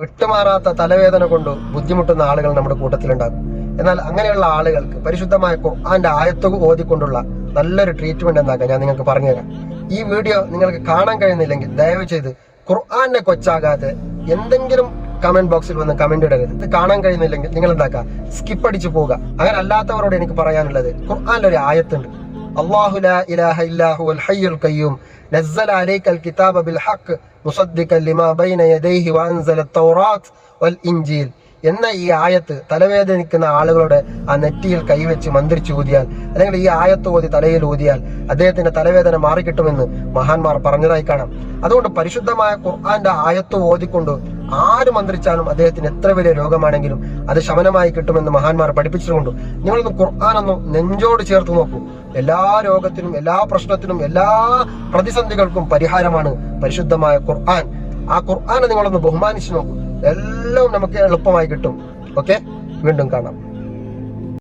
വിട്ടുമാറാത്ത തലവേദന കൊണ്ട് ബുദ്ധിമുട്ടുന്ന ആളുകൾ നമ്മുടെ കൂട്ടത്തിലുണ്ടാകും. എന്നാൽ അങ്ങനെയുള്ള ആളുകൾക്ക് പരിശുദ്ധമായ ഖുർആന്റെ ആയത്ത് ഓതിക്കൊണ്ടുള്ള നല്ലൊരു ട്രീറ്റ്മെന്റ് എന്താക്കാം ഞാൻ നിങ്ങൾക്ക് പറഞ്ഞുതരാം. ഈ വീഡിയോ നിങ്ങൾക്ക് കാണാൻ കഴിയുന്നില്ലെങ്കിൽ ദയവ് ചെയ്ത് ഖുർആനെ കൊച്ചാകാതെ എന്തെങ്കിലും കമന്റ് ബോക്സിൽ വന്ന് കമന്റ് ഇടരുത്. ഇത് കാണാൻ കഴിയുന്നില്ലെങ്കിൽ നിങ്ങൾ എന്താക്കുക, സ്കിപ്പ് അടിച്ചു പോവുക. അങ്ങനെ അല്ലാത്തവരോട് എനിക്ക് പറയാനുള്ളത്, ഖുർആനിലൊരു ആയത്തുണ്ട്, അല്ലാഹു ലാ ഇലാഹ ഇല്ലാ ഹുവൽ ഹയ്യുൽ ഖയ്യൂം നസ്സല അലൈക്കൽ കിതാബ ബിൽ ഹഖ് മുസദ്ദിഖൻ ലിമാ ബൈന യദൈഹി വഅൻസല തൗറാത്ത് വൽ ഇൻജീൽ എന്ന ഈ ആയത്ത് തലവേദനിക്കുന്ന ആളുകളുടെ ആ നെറ്റിയിൽ കൈവച്ച് മന്ത്രിച്ചു ഊതിയാൽ, അല്ലെങ്കിൽ ഈ ആയത്ത് ഓതി തലയിൽ ഊതിയാൽ അദ്ദേഹത്തിന്റെ തലവേദന മാറിക്കിട്ടുമെന്ന് മഹാന്മാർ പറഞ്ഞതായി കാണാം. അതുകൊണ്ട് പരിശുദ്ധമായ ഖുർആന്റെ ആയത്ത് ഓതിക്കൊണ്ട് ആര് മന്ത്രിച്ചാലും അദ്ദേഹത്തിന് എത്ര വലിയ രോഗമാണെങ്കിലും അത് ശമനമായി കിട്ടുമെന്ന് മഹാന്മാർ പഠിപ്പിച്ചിട്ടുണ്ട്. നിങ്ങളൊന്ന് ഖുർആനൊന്ന് നെഞ്ചോട് ചേർത്ത് നോക്കൂ. എല്ലാ രോഗത്തിനും, എല്ലാ പ്രശ്നത്തിനും, എല്ലാ പ്രതിസന്ധികൾക്കും പരിഹാരമാണ് പരിശുദ്ധമായ ഖുർആൻ. ആ ഖുർആനെ നിങ്ങളൊന്ന് ബഹുമാനിച്ചു നോക്കൂ. എല്ലാം നമുക്ക് എളുപ്പമായി കിട്ടും. ഓക്കെ, വീണ്ടും കാണാം.